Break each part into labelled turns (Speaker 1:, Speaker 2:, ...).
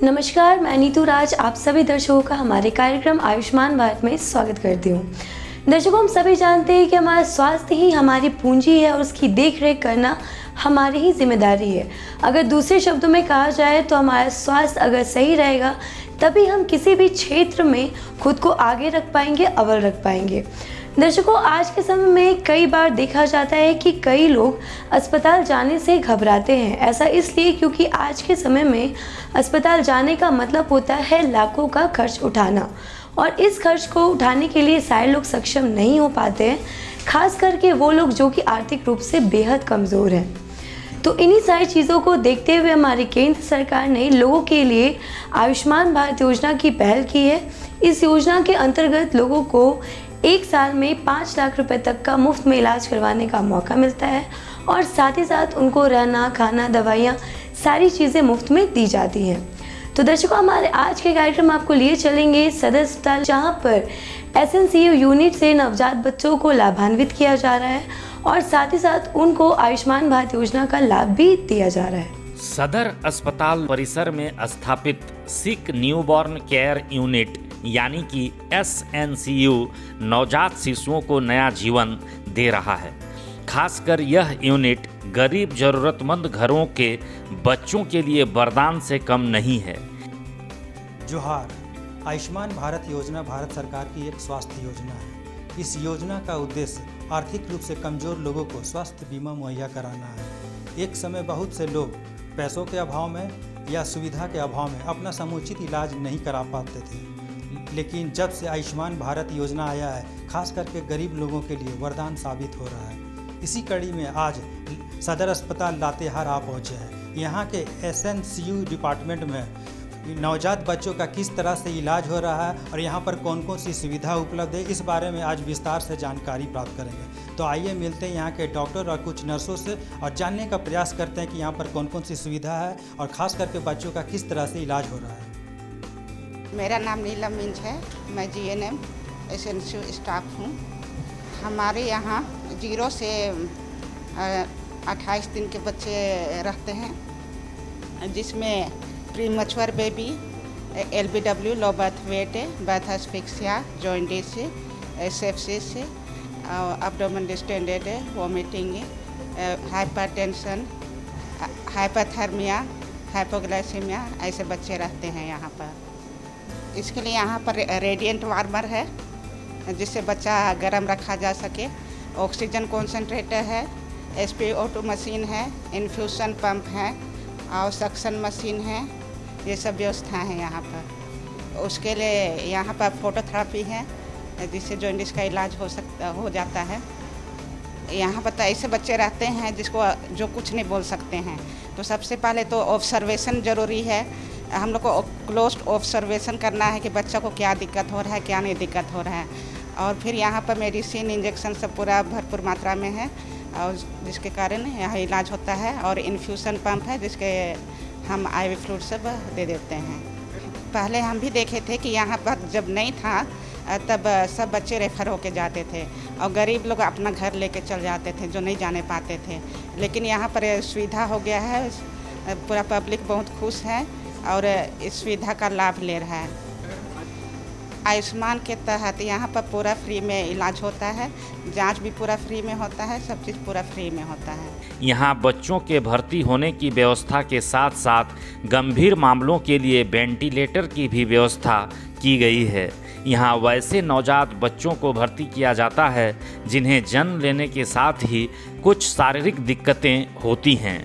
Speaker 1: नमस्कार, मैं नीतू राज आप सभी दर्शकों का हमारे कार्यक्रम आयुष्मान भारत में स्वागत करती हूँ। दर्शकों, हम सभी जानते हैं कि हमारा स्वास्थ्य ही हमारी पूंजी है और उसकी देख रेख करना हमारी ही जिम्मेदारी है। अगर दूसरे शब्दों में कहा जाए तो हमारा स्वास्थ्य अगर सही रहेगा तभी हम किसी भी क्षेत्र में खुद को आगे रख पाएंगे, अव्वल रख पाएंगे। दर्शकों, आज के समय में कई बार देखा जाता है कि कई लोग अस्पताल जाने से घबराते हैं। ऐसा इसलिए क्योंकि आज के समय में अस्पताल जाने का मतलब होता है लाखों का खर्च उठाना, और इस खर्च को उठाने के लिए सारे लोग सक्षम नहीं हो पाते हैं, खास करके वो लोग जो कि आर्थिक रूप से बेहद कमज़ोर हैं। तो इन्हीं सारी चीज़ों को देखते हुए हमारी केंद्र सरकार ने लोगों के लिए आयुष्मान भारत योजना की पहल की है। इस योजना के अंतर्गत लोगों को एक साल में 5 लाख रुपए तक का मुफ्त में इलाज करवाने का मौका मिलता है और साथ ही साथ उनको रहना, खाना, दवाइयाँ सारी चीज़ें मुफ्त में दी जाती हैं। तो दर्शकों, हमारे आज के कार्यक्रम आपको लिए चलेंगे सदर अस्पताल, जहाँ पर SNCU यूनिट से नवजात बच्चों को लाभान्वित किया जा रहा है और साथ ही साथ उनको आयुष्मान भारत योजना का लाभ भी दिया जा रहा है।
Speaker 2: सदर अस्पताल परिसर में स्थापित सिक न्यूबॉर्न केयर यूनिट यानी कि SNCU नवजात शिशुओं को नया जीवन दे रहा है। खासकर यह यूनिट गरीब जरूरतमंद घरों के बच्चों के लिए वरदान से कम नहीं है।
Speaker 3: जोहार। आयुष्मान भारत योजना भारत सरकार की एक स्वास्थ्य योजना है। इस योजना का उद्देश्य आर्थिक रूप से कमज़ोर लोगों को स्वास्थ्य बीमा मुहैया कराना है। एक समय बहुत से लोग पैसों के अभाव में या सुविधा के अभाव में अपना समुचित इलाज नहीं करा पाते थे, लेकिन जब से आयुष्मान भारत योजना आया है, खास करके गरीब लोगों के लिए वरदान साबित हो रहा है। इसी कड़ी में आज सदर अस्पताल लातेहार आ पहुँचे हैं। यहाँ के SNCU डिपार्टमेंट में नवजात बच्चों का किस तरह से इलाज हो रहा है और यहाँ पर कौन कौन सी सुविधा उपलब्ध है, इस बारे में आज विस्तार से जानकारी प्राप्त करेंगे। तो आइए मिलते हैं यहाँ के डॉक्टर और कुछ नर्सों से और जानने का प्रयास करते हैं कि यहाँ पर कौन कौन सी सुविधा है और ख़ास करके बच्चों का किस तरह से इलाज हो रहा है।
Speaker 4: मेरा नाम नीलम मिंज है। मैं GNM SNCU स्टाफ हूँ। हमारे यहाँ 0 से 28 दिन के बच्चे रहते हैं, जिसमें premature baby, LBW low birth weight, birth asphyxia, jaundice, sepsis, abdomen distended, vomiting, hypertension, hyperthermia, hypoglycaemia, ऐसे बच्चे रहते हैं यहाँ पर। इसके लिए यहाँ पर रेडिएंट वार्मर है जिससे बच्चा गर्म रखा जा सके, ऑक्सीजन कॉन्सेंट्रेटर है, SpO2 मशीन है, इन्फ्यूशन पंप है और सक्शन मशीन है। ये सब व्यवस्था है यहाँ पर। उसके लिए यहाँ पर फोटोथेरेपी है जिससे जॉइंटिस का इलाज हो जाता है। यहाँ पर तो ऐसे बच्चे रहते हैं जो कुछ नहीं बोल सकते हैं, तो सबसे पहले तो ऑब्जर्वेशन ज़रूरी है। हम लोग को क्लोज ऑब्जर्वेशन करना है कि बच्चा को क्या दिक्कत हो रहा है, क्या नहीं दिक्कत हो रहा है। और फिर यहाँ पर मेडिसिन, इंजेक्शन सब पूरा भरपूर मात्रा में है और जिसके कारण यहाँ इलाज होता है। और इन्फ्यूशन पंप है जिसके हम IV फ्लूइड सब दे देते हैं। पहले हम भी देखे थे कि यहाँ पर जब नहीं था तब सब बच्चे रेफर होके जाते थे और गरीब लोग अपना घर लेके चल जाते थे जो नहीं जाने पाते थे। लेकिन यहाँ पर सुविधा हो गया है, पूरा पब्लिक बहुत खुश है और इस सुविधा का लाभ ले रहा है। आयुष्मान के तहत यहाँ पर पूरा फ्री में इलाज होता है, जांच भी पूरा फ्री में होता है, सब चीज़ पूरा फ्री में होता है।
Speaker 2: यहाँ बच्चों के भर्ती होने की व्यवस्था के साथ साथ गंभीर मामलों के लिए वेंटिलेटर की भी व्यवस्था की गई है। यहाँ वैसे नवजात बच्चों को भर्ती किया जाता है जिन्हें जन्म लेने के साथ ही कुछ शारीरिक दिक्कतें होती हैं।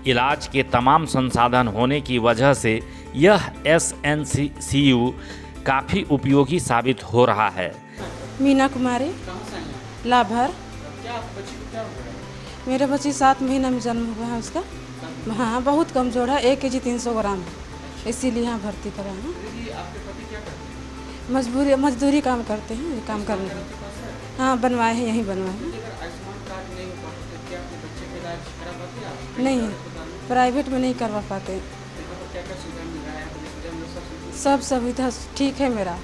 Speaker 2: इलाज के तमाम संसाधन होने की वजह से यह SNCU काफ़ी उपयोगी साबित हो रहा है।
Speaker 5: मीना कुमारी, लाभर। मेरे बच्ची 7 महीना में जन्म हुआ है उसका। हाँ, बहुत कमज़ोर है, 1 kg 300 ग्राम है, इसीलिए यहाँ भर्ती करा है। मजदूरी काम करते हैं, ये काम करने हैं। हाँ, बनवाए हैं, यहीं बनवाए हैं। नहीं, प्राइवेट में नहीं करवा पाते। सब सुविधा ठीक है मेरा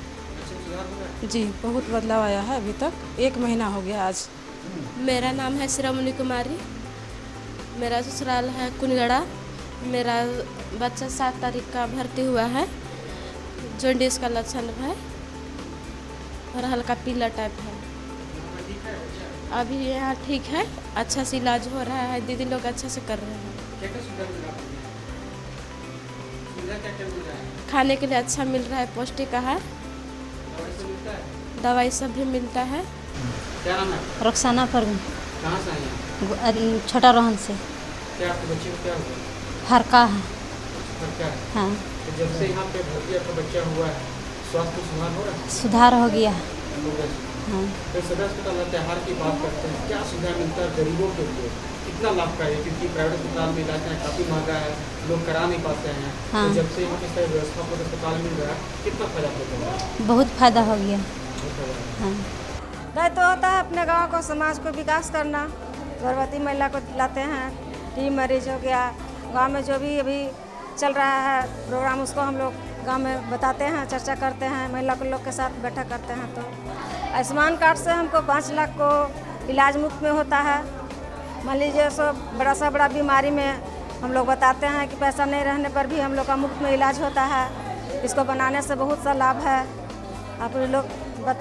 Speaker 5: जी, बहुत बदलाव आया है। अभी तक 1 महीना हो गया आज।
Speaker 6: मेरा नाम है श्रमणी कुमारी। मेरा ससुराल है कुनगड़ा। मेरा बच्चा 7 तारीख का भर्ती हुआ है। जॉन्डिस का लक्षण है और हल्का पीला टाइप है। अभी यहाँ ठीक है, अच्छा से इलाज हो रहा है, दीदी लोग अच्छा से कर रहे हैं। खाने के लिए अच्छा मिल रहा है, पौष्टिक आहार, दवाई सब भी मिलता है।
Speaker 7: क्या नाम है?
Speaker 8: रुखसाना परवीन,
Speaker 7: कहाँ से आई हैं?
Speaker 8: छोटा रोहन से।
Speaker 7: क्या आपके बच्चे को क्या हुआ?
Speaker 8: हरका है।
Speaker 7: और क्या है?
Speaker 8: हाँ,
Speaker 7: तो जब से यहाँ पे भर्ती आपका बच्चा हुआ है, स्वास्थ्य में सुधार हो रहा है?
Speaker 8: सुधार हो गया है।
Speaker 7: हो रहा है।
Speaker 8: हाँ,
Speaker 7: फिर सदर अस्पताल त्योहार की बात करते हैं, क्या सुविधा मिलता है गरीबों के लिए? कितना लाभकारी है? क्योंकि प्राइवेट अस्पताल में इलाज है काफ़ी महंगा है, लोग करा नहीं पाते हैं।
Speaker 8: हाँ।
Speaker 7: तो जब से यहाँ पे सारी व्यवस्था पर अस्पताल मिल रहा है, कितना फायदा होता है?
Speaker 8: बहुत फायदा हो गया।
Speaker 7: बहुत फायदा है।
Speaker 8: हाँ,
Speaker 5: दायित्व होता है अपने गांव को, समाज को विकास करना। गर्भवती महिला को लाते हैं, टी मरीज हो गया, गांव में जो भी अभी चल रहा है प्रोग्राम, उसको हम लोग गांव में बताते हैं, चर्चा करते हैं, महिला को लोग के साथ बैठक करते हैं। तो आयुष्मान कार्ड से हमको 5 लाख को इलाज मुफ्त में होता है। मान लीजिए सब बड़ा बीमारी में हम लोग बताते हैं कि पैसा नहीं रहने पर भी हम लोग का मुफ्त में इलाज होता है। इसको बनाने से बहुत सा लाभ है। आप लोग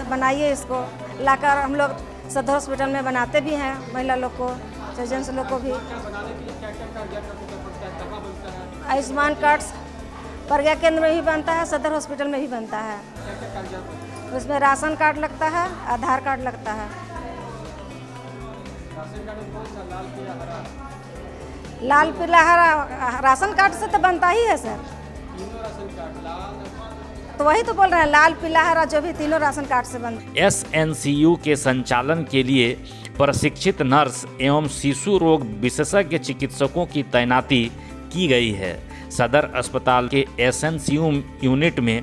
Speaker 5: बनाइए इसको, लाकर हम लोग सदर हॉस्पिटल में बनाते भी हैं, महिला लोग को, जेंट्स लोग को भी। आयुष्मान कार्ड प्रज्ञा केंद्र में भी बनता है, सदर हॉस्पिटल में भी बनता है। उसमें राशन कार्ड लगता है, आधार कार्ड लगता है। लाल पीला हरा राशन कार्ड से तो बनता ही है सर। तो वही तो बोल रहे हैं, लाल पीला हरा जो भी तीनों राशन कार्ड से बनता है।
Speaker 2: SNCU के संचालन के लिए प्रशिक्षित नर्स एवं शिशु रोग विशेषज्ञ चिकित्सकों की तैनाती की गई है। सदर अस्पताल के SNCU यूनिट में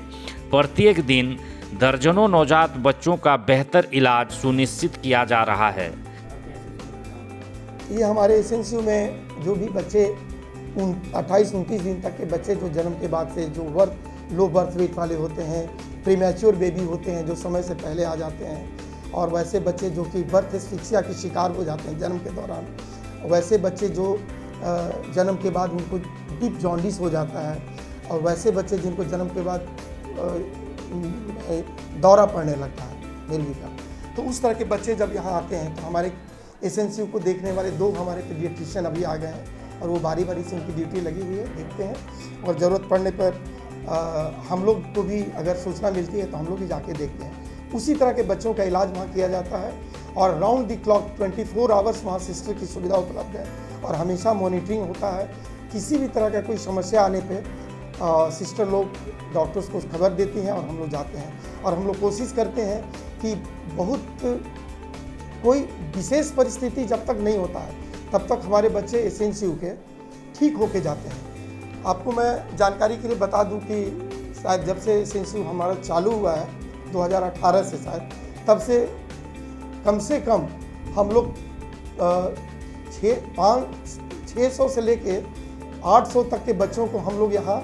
Speaker 2: प्रत्येक दिन दर्जनों नवजात बच्चों का बेहतर इलाज सुनिश्चित किया जा रहा है।
Speaker 9: ये हमारे SNCU में जो भी बच्चे 28-29 दिन तक के बच्चे जो जन्म के बाद से जो लो बर्थ वेट वाले होते हैं, प्रीमैच्योर बेबी होते हैं जो समय से पहले आ जाते हैं, और वैसे बच्चे जो कि बर्थ एस्फिक्सिया के शिकार हो जाते हैं जन्म के दौरान, वैसे बच्चे जो जन्म के बाद उनको डीप जॉन्डिस हो जाता है, और वैसे बच्चे जिनको जन्म के बाद दौरा पड़ने लगता है मिर्गी का, तो उस तरह के बच्चे जब यहाँ आते हैं तो हमारे SNCU को देखने वाले 2 हमारे पीडियाट्रिशियन अभी आ गए हैं, और वो बारी बारी से उनकी ड्यूटी लगी हुई है, देखते हैं, और ज़रूरत पड़ने पर हम लोग को भी अगर सूचना मिलती है तो हम लोग भी जाके देखते हैं। उसी तरह के बच्चों का इलाज वहाँ किया जाता है, और राउंड द क्लॉक 24 आवर्स वहाँ सिस्टर की सुविधा उपलब्ध है, और हमेशा मॉनिटरिंग होता है। किसी भी तरह का कोई समस्या आने पे सिस्टर लोग डॉक्टर्स को खबर देती हैं और हम लोग जाते हैं, और हम लोग कोशिश करते हैं कि बहुत कोई विशेष परिस्थिति जब तक नहीं होता है तब तक हमारे बच्चे SNCU के ठीक होके जाते हैं। आपको मैं जानकारी के लिए बता दूं कि शायद जब से SNCU हमारा चालू हुआ है 2018 से, शायद तब से कम हम लोग 600 से लेके 800 तक के बच्चों को हम लोग यहाँ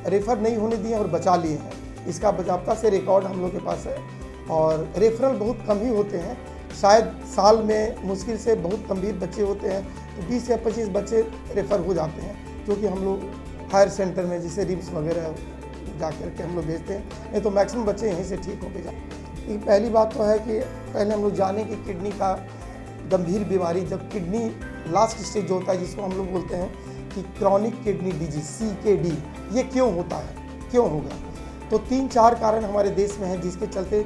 Speaker 9: रेफ़र नहीं होने दिए और बचा लिए हैं। इसका बाकायदा से रिकॉर्ड हम लोग के पास है, और रेफरल बहुत कम ही होते हैं। शायद साल में मुश्किल से बहुत गंभीर बच्चे होते हैं तो 20 या 25 बच्चे रेफ़र हो जाते हैं, जो कि हम लोग हायर सेंटर में जैसे रिम्स वगैरह जा कर के हम लोग भेजते हैं, नहीं तो मैक्सिमम बच्चे यहीं से ठीक होके जाते हैं। पहली बात तो है कि पहले हम लोग जाने कि किडनी का गंभीर बीमारी, जब किडनी लास्ट स्टेज होता है जिसको हम लोग बोलते हैं कि क्रॉनिक किडनी डिजीज CKD, ये क्यों होता है, क्यों होगा, तो 3-4 कारण हमारे देश में हैं जिसके चलते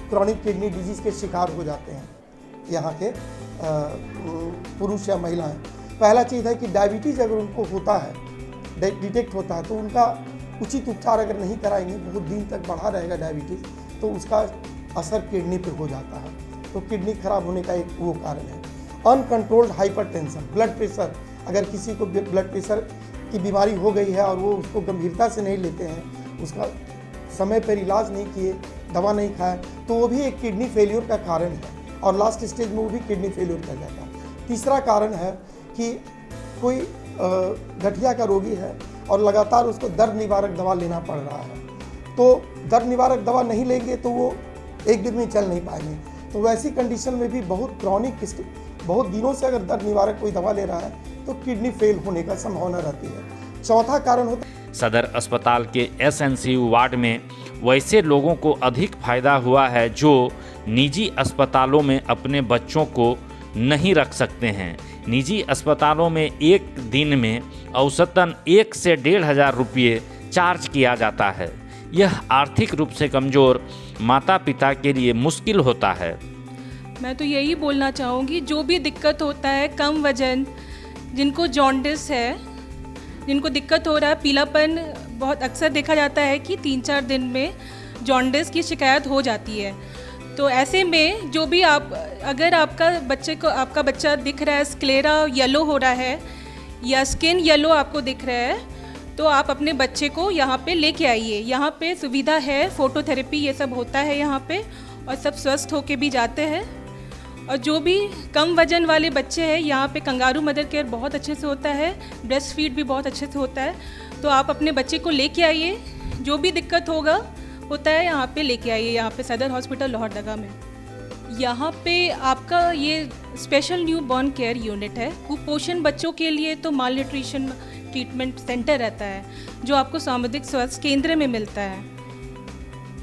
Speaker 9: क्रॉनिक किडनी डिजीज़ के शिकार हो जाते हैं यहाँ के पुरुष या महिलाएं। पहला चीज़ है कि डायबिटीज़ अगर उनको होता है, डिटेक्ट होता है, तो उनका उचित उपचार अगर नहीं कराएंगे, बहुत दिन तक बढ़ा रहेगा डायबिटीज़, तो उसका असर किडनी पे हो जाता है, तो किडनी खराब होने का एक वो कारण है। अनकंट्रोल्ड हाइपरटेंशन, ब्लड प्रेशर, अगर किसी को ब्लड प्रेशर की बीमारी हो गई है और वो उसको गंभीरता से नहीं लेते हैं, उसका समय पर इलाज नहीं किए, दवा नहीं खाए, तो वो भी एक किडनी फेलियर का कारण है, और लास्ट स्टेज में वो भी किडनी फेलियर कर जाता है। तीसरा कारण है कि कोई गठिया का रोगी है और लगातार उसको दर्द निवारक दवा लेना पड़ रहा है, तो दर्द निवारक दवा नहीं लेंगे तो वो एक दिन में चल नहीं पाएंगे, तो वैसी कंडीशन में भी बहुत क्रॉनिक बहुत दिनों से अगर दर्द निवारक कोई दवा ले रहा है तो किडनी फेल होने का संभावना रहती है। चौथा कारण होता है
Speaker 2: सदर अस्पताल के SNCU वार्ड में वैसे लोगों को अधिक फायदा हुआ है जो निजी अस्पतालों में अपने बच्चों को नहीं रख सकते हैं। निजी अस्पतालों में एक दिन में औसतन 1 से 1,500 रुपये चार्ज किया जाता है। यह आर्थिक रूप से कमज़ोर माता पिता के लिए मुश्किल होता है।
Speaker 10: मैं तो यही बोलना चाहूँगी, जो भी दिक्कत होता है, कम वजन, जिनको जॉन्डिस है, जिनको दिक्कत हो रहा है, पीलापन बहुत अक्सर देखा जाता है कि 3-4 दिन में जॉन्डिस की शिकायत हो जाती है। तो ऐसे में जो भी अगर आपका बच्चा दिख रहा है स्क्लेरा येलो हो रहा है या स्किन येलो आपको दिख रहा है, तो आप अपने बच्चे को यहाँ पे लेके आइए। यहाँ पे सुविधा है, फोटोथेरेपी ये सब होता है यहाँ पे, और सब स्वस्थ होके भी जाते हैं। और जो भी कम वजन वाले बच्चे हैं, यहाँ पे कंगारू मदर केयर बहुत अच्छे से होता है, ब्रेस्ट फीड भी बहुत अच्छे से होता है। तो आप अपने बच्चे को लेके आइए, जो भी दिक्कत होता है यहाँ पे लेके आइए। यहाँ पे सदर हॉस्पिटल लोहरदगा में यहाँ पे आपका ये special new born care unit है। कुपोषण बच्चों के लिए तो माल न्यूट्रिशन ट्रीटमेंट सेंटर रहता है, जो आपको सामुदायिक स्वास्थ्य केंद्र में मिलता है।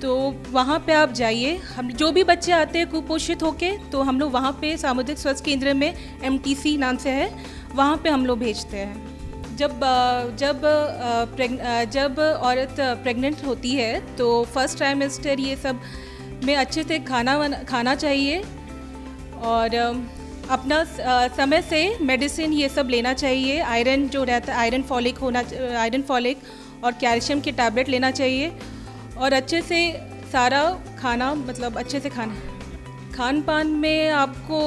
Speaker 10: तो वहाँ पे आप जाइए। हम जो भी बच्चे आते हैं कुपोषित होके, तो हम लोग वहाँ पे सामुदायिक स्वास्थ्य केंद्र में MTC नाम से है, वहाँ पे हम लोग भेजते हैं। जब औरत प्रेग्नेंट होती है तो फर्स्ट ट्राइमेस्टर ये सब में अच्छे से खाना चाहिए, और अपना समय से मेडिसिन ये सब लेना चाहिए। आयरन जो रहता है, आयरन फॉलिक और कैल्शियम के टैबलेट लेना चाहिए, और अच्छे से सारा खाना, मतलब अच्छे से खान पान में आपको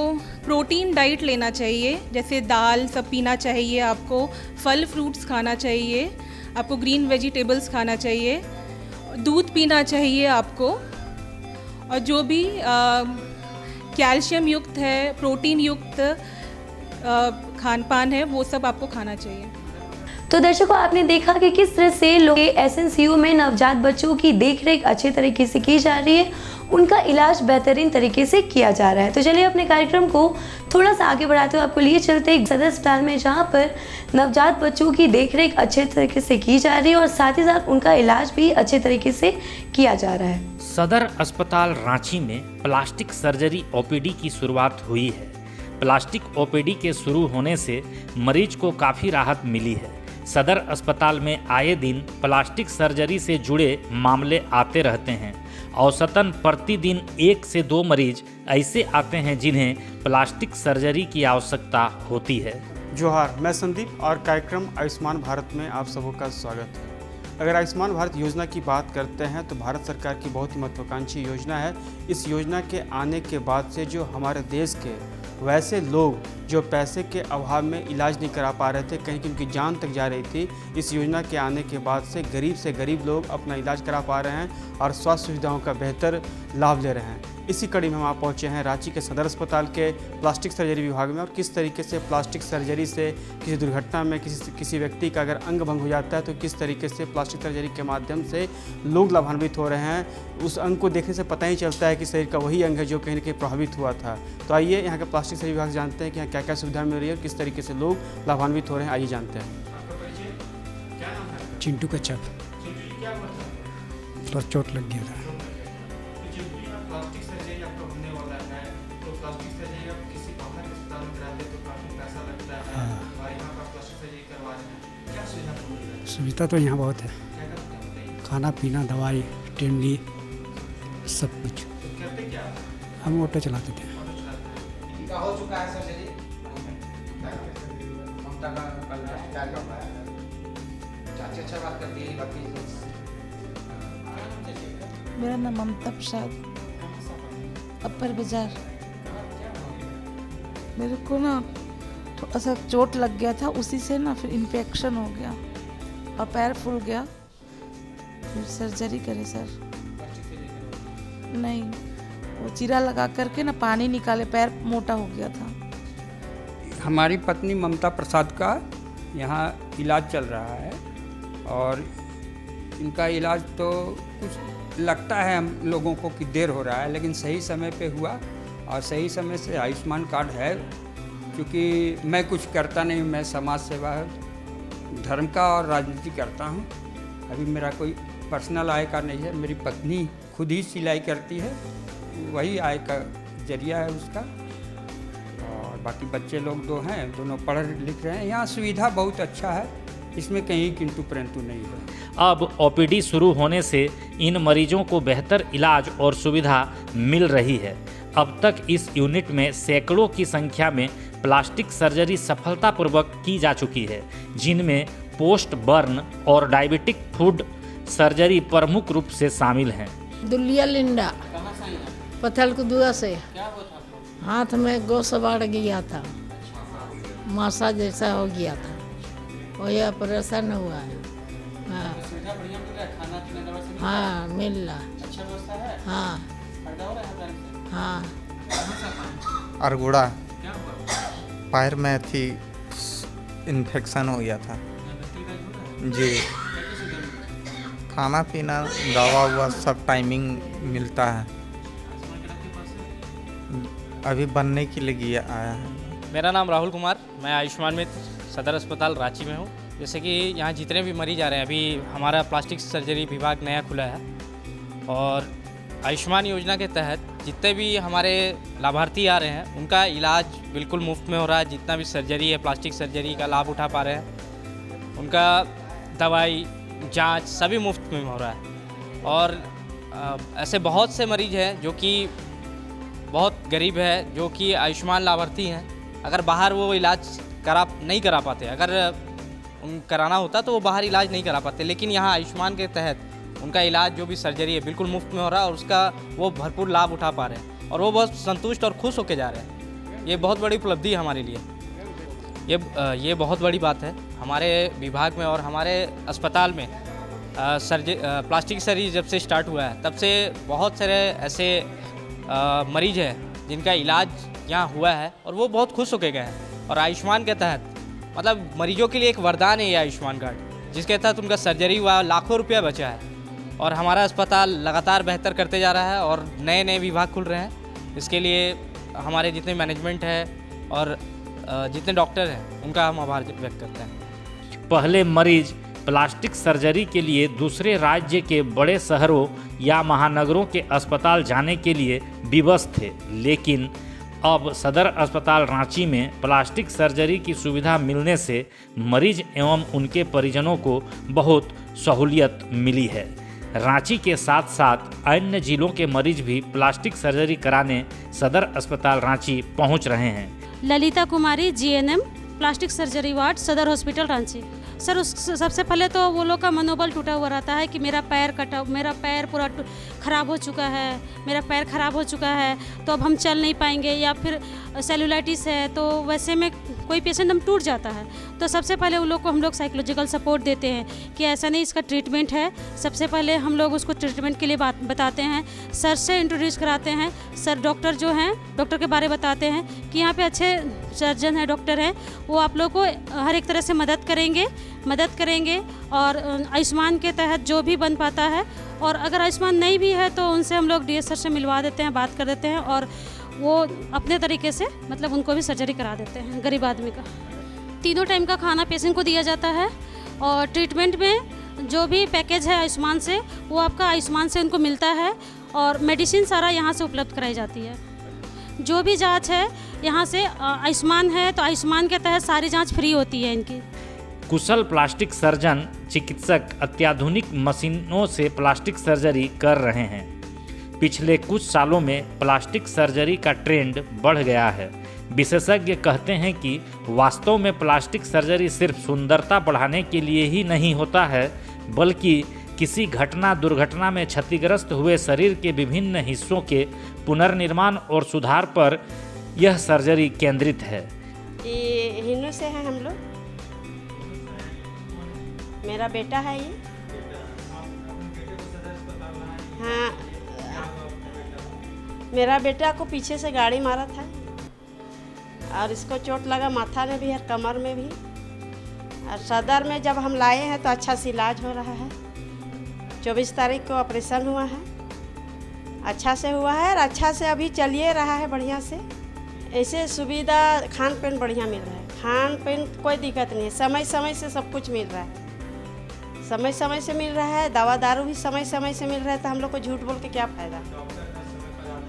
Speaker 10: प्रोटीन डाइट लेना चाहिए, जैसे दाल सब पीना चाहिए, आपको फल फ्रूट्स खाना चाहिए, आपको ग्रीन वेजिटेबल्स खाना चाहिए, दूध पीना चाहिए आपको, और जो भी कैल्शियम युक्त है, प्रोटीन युक्त खान पान है, वो सब आपको खाना चाहिए।
Speaker 1: तो दर्शकों, आपने देखा कि किस तरह से लोग SNCU में नवजात बच्चों की देखरेख अच्छे तरीके से की जा रही है, उनका इलाज बेहतरीन तरीके से किया जा रहा है। तो चलिए अपने कार्यक्रम को थोड़ा सा आगे बढ़ाते हुए आपको लिए चलते हैं सदर अस्पताल में, जहाँ पर नवजात बच्चों की देखरेख अच्छे तरीके से की जा रही है और साथ ही साथ उनका इलाज भी अच्छे तरीके से किया जा रहा है।
Speaker 2: सदर अस्पताल रांची में प्लास्टिक सर्जरी OPD की शुरुआत हुई है। प्लास्टिक OPD के शुरू होने से मरीज को काफ़ी राहत मिली है। सदर अस्पताल में आए दिन प्लास्टिक सर्जरी से जुड़े मामले आते रहते हैं। औसतन प्रतिदिन 1 से 2 मरीज ऐसे आते हैं जिन्हें प्लास्टिक सर्जरी की आवश्यकता होती है।
Speaker 7: जोहार, मैं संदीप और कार्यक्रम आयुष्मान भारत में आप सबों का स्वागत है। अगर आयुष्मान भारत योजना की बात करते हैं तो भारत सरकार की बहुत ही महत्वाकांक्षी योजना है। इस योजना के आने के बाद से जो हमारे देश के वैसे लोग जो पैसे के अभाव में इलाज नहीं करा पा रहे थे, कहीं कि उनकी जान तक जा रही थी, इस योजना के आने के बाद से गरीब लोग अपना इलाज करा पा रहे हैं और स्वास्थ्य सुविधाओं का बेहतर लाभ ले रहे हैं। इसी कड़ी में हम आप पहुँचे हैं रांची के सदर अस्पताल के प्लास्टिक सर्जरी विभाग में, और किस तरीके से प्लास्टिक सर्जरी से किसी दुर्घटना में किसी व्यक्ति का अगर अंग भंग हो जाता है तो किस तरीके से प्लास्टिक सर्जरी के माध्यम से लोग लाभान्वित हो रहे हैं। उस अंग को देखने से पता ही चलता है कि शरीर का वही अंग है जो कहीं न कहीं प्रभावित हुआ था। तो आइए यहाँ के प्लास्टिक सर्जरी विभाग जानते हैं कि यहाँ क्या क्या सुविधा मिल रही है और किस तरीके से लोग लाभान्वित हो रहे हैं। आइए जानते हैं।
Speaker 11: चिंटू कच्छप पर चोट लग गया था।
Speaker 7: प्लास्टिक सर्जरी आपका होने वाला है, तो प्लास्टिक सर्जरी आप किसी बाहर के अस्पताल में कराते हैं तो काफ़ी पैसा लगता है, और यहाँ पर प्लास्टिक सर्जरी करवा रहे हैं, क्या सुविधा मिल रही है?
Speaker 11: सुविधा तो यहाँ बहुत है, खाना पीना, दवाई, टेमली, सब कुछ।
Speaker 7: करते क्या?
Speaker 11: हम ऑटो चलाते थे।
Speaker 7: हो चुका है सर्जरी, ममता का अच्छा बात करती है। बाकी
Speaker 12: मेरा नाम ममता प्रसाद, अपर बाजार। मेरे को ना थोड़ा सा चोट लग गया था, उसी से ना फिर इन्फेक्शन हो गया और पैर फूल गया, फिर सर्जरी करे सर। नहीं, वो चीरा लगा करके ना पानी निकाले, पैर मोटा हो गया था।
Speaker 13: हमारी पत्नी ममता प्रसाद का यहाँ इलाज चल रहा है, और इनका इलाज तो कुछ लगता है हम लोगों को कि देर हो रहा है, लेकिन सही समय पे हुआ, और सही समय से आयुष्मान कार्ड है क्योंकि मैं कुछ करता नहीं, मैं समाज सेवा धर्म का और राजनीति करता हूँ। अभी मेरा कोई पर्सनल आय का नहीं है, मेरी पत्नी खुद ही सिलाई करती है, वही आय का जरिया है उसका। और बाकी बच्चे लोग 2 हैं, दोनों पढ़ लिख रहे हैं। यहाँ सुविधा बहुत अच्छा है, इसमें कहीं किंतु परंतु नहीं है।
Speaker 2: अब ओपीडी शुरू होने से इन मरीजों को बेहतर इलाज और सुविधा मिल रही है। अब तक इस यूनिट में सैकड़ों की संख्या में प्लास्टिक सर्जरी सफलतापूर्वक की जा चुकी है, जिनमें पोस्ट बर्न और डायबिटिक फुट सर्जरी प्रमुख रूप से शामिल हैं।
Speaker 14: दुलिया लिंडा पथल कुदुआ से हाथ में गोश बढ़ गया था, मासा जैसा हो गया था, वही ऑपरेशन हुआ है। हाँ, हाँ मिल रहा। हाँ हाँ।
Speaker 15: अरगुड़ा पैर में थी, इन्फेक्शन हो गया था जी। खाना पीना दवा हुआ सब टाइमिंग मिलता है, अभी बनने के लिए आया है।
Speaker 16: मेरा नाम राहुल कुमार, मैं आयुष्मान मित्र सदर अस्पताल रांची में हूँ। जैसे कि यहाँ जितने भी मरीज आ रहे हैं, अभी हमारा प्लास्टिक सर्जरी विभाग नया खुला है और आयुष्मान योजना के तहत जितने भी हमारे लाभार्थी आ रहे हैं उनका इलाज बिल्कुल मुफ्त में हो रहा है। जितना भी सर्जरी है, प्लास्टिक सर्जरी का लाभ उठा पा रहे हैं, उनका दवाई जांच सभी मुफ्त में हो रहा है। और ऐसे बहुत से मरीज हैं जो कि बहुत गरीब है, जो कि आयुष्मान लाभार्थी हैं। अगर बाहर वो इलाज नहीं करा पाते, अगर कराना होता तो वो बाहर इलाज नहीं करा पाते, लेकिन यहाँ आयुष्मान के तहत उनका इलाज जो भी सर्जरी है बिल्कुल मुफ्त में हो रहा है और उसका वो भरपूर लाभ उठा पा रहे हैं और वो बहुत संतुष्ट और खुश होकर जा रहे हैं। ये बहुत बड़ी उपलब्धि है हमारे लिए, ये बहुत बड़ी बात है हमारे विभाग में। और हमारे अस्पताल में प्लास्टिक सर्जरी जब से स्टार्ट हुआ है तब से बहुत सारे ऐसे मरीज हैं जिनका इलाज यहाँ हुआ है और वो बहुत खुश होकर गए हैं। और आयुष्मान के तहत मतलब मरीजों के लिए एक वरदान है ये आयुष्मान कार्ड, जिसके तहत उनका सर्जरी हुआ, लाखों रुपया बचा है। और हमारा अस्पताल लगातार बेहतर करते जा रहा है और नए नए विभाग खुल रहे हैं। इसके लिए हमारे जितने मैनेजमेंट है और जितने डॉक्टर हैं उनका हम आभार व्यक्त करते हैं।
Speaker 2: पहले मरीज प्लास्टिक सर्जरी के लिए दूसरे राज्य के बड़े शहरों या महानगरों के अस्पताल जाने के लिए विवश थे, लेकिन अब सदर अस्पताल रांची में प्लास्टिक सर्जरी की सुविधा मिलने से मरीज एवं उनके परिजनों को बहुत सहूलियत मिली है। रांची के साथ साथ अन्य जिलों के मरीज भी प्लास्टिक सर्जरी कराने सदर अस्पताल रांची पहुंच रहे हैं।
Speaker 17: ललिता कुमारी, जीएनएम, प्लास्टिक सर्जरी वार्ड, सदर हॉस्पिटल रांची। सर सबसे पहले तो वो लोग का मनोबल टूटा हुआ रहता है कि मेरा पैर पूरा ख़राब हो चुका है, मेरा पैर ख़राब हो चुका है तो अब हम चल नहीं पाएंगे, या फिर सेलुलाइटिस है तो वैसे में कोई पेशेंट हम टूट जाता है तो सबसे पहले उन लोग को हम लोग साइकोलॉजिकल सपोर्ट देते हैं कि ऐसा नहीं, इसका ट्रीटमेंट है। सबसे पहले हम लोग उसको ट्रीटमेंट के लिए बताते हैं, सर से इंट्रोड्यूस कराते हैं। सर डॉक्टर जो हैं, डॉक्टर के बारे में बताते हैं कि यहाँ पे अच्छे सर्जन हैं, डॉक्टर हैं, वो आप लोग को हर एक तरह से मदद करेंगे और आयुष्मान के तहत जो भी बन पाता है, और अगर आयुष्मान नहीं भी है तो उनसे हम लोग डीएस सर से मिलवा देते हैं, बात कर देते हैं और वो अपने तरीके से मतलब उनको भी सर्जरी करा देते हैं गरीब आदमी का। तीनों टाइम का खाना पेशेंट को दिया जाता है और ट्रीटमेंट में जो भी पैकेज है आयुष्मान से वो आपका आयुष्मान से उनको मिलता है और मेडिसिन सारा यहाँ से उपलब्ध कराई जाती है। जो भी जांच है यहाँ से आयुष्मान है तो आयुष्मान के तहत सारी जांच फ्री होती है इनकी।
Speaker 2: कुशल प्लास्टिक सर्जन चिकित्सक अत्याधुनिक मशीनों से प्लास्टिक सर्जरी कर रहे हैं। पिछले कुछ सालों में प्लास्टिक सर्जरी का ट्रेंड बढ़ गया है। विशेषज्ञ कहते हैं कि वास्तव में प्लास्टिक सर्जरी सिर्फ सुंदरता बढ़ाने के लिए ही नहीं होता है, बल्कि किसी दुर्घटना में क्षतिग्रस्त हुए शरीर के विभिन्न हिस्सों के पुनर्निर्माण और सुधार पर यह सर्जरी केंद्रित है।
Speaker 18: ये हिन्नू से हैं हम लोग, मेरा बेटा है ये। हाँ, मेरा बेटा को पीछे से गाड़ी मारा था और इसको चोट लगा माथा में भी और कमर में भी। और सदर में जब हम लाए हैं तो अच्छा से इलाज हो रहा है। 24 तारीख को ऑपरेशन हुआ है, अच्छा से हुआ है और अच्छा से अभी चलिए रहा है बढ़िया से। ऐसे सुविधा खान पीन बढ़िया मिल रहा है, खान पीन कोई दिक्कत नहीं है, समय समय से सब कुछ मिल रहा है, समय समय से मिल रहा है, दवा दारू भी समय समय से मिल रहा है, तो हम लोग को झूठ बोल के क्या फ़ायदा।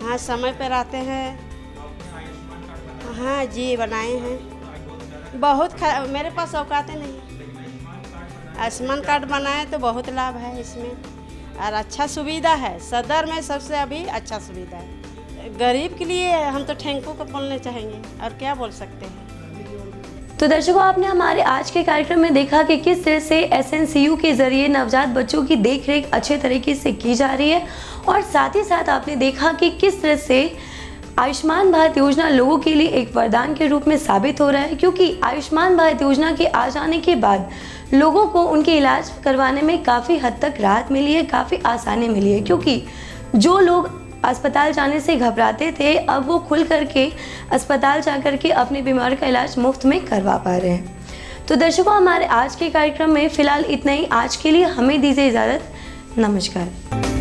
Speaker 18: हाँ समय पर आते हैं। हाँ जी बनाए हैं, बहुत मेरे पास औकातें नहीं। आयुष्मान कार्ड बनाए तो बहुत लाभ है इसमें और अच्छा सुविधा है। सदर में सबसे अभी अच्छा सुविधा है। गरीब के लिए हम तो ठेंको को बोलने चाहेंगे और क्या बोल सकते हैं।
Speaker 1: तो दर्शकों, आपने हमारे आज के कार्यक्रम में देखा कि किस तरह से SNCU के जरिए नवजात बच्चों की देखरेख अच्छे तरीके से की जा रही है और साथ ही साथ आपने देखा कि किस तरह से आयुष्मान भारत योजना लोगों के लिए एक वरदान के रूप में साबित हो रहा है, क्योंकि आयुष्मान भारत योजना के आ जाने के बाद लोगों को उनके इलाज करवाने में काफ़ी हद तक राहत मिली है, काफ़ी आसानी मिली है, क्योंकि जो लोग अस्पताल जाने से घबराते थे अब वो खुल करके अस्पताल जा कर के अपनी बीमारी का इलाज मुफ्त में करवा पा रहे हैं। तो दर्शकों, हमारे आज के कार्यक्रम में फ़िलहाल इतना ही। आज के लिए हमें दीजिए इजाज़त। नमस्कार।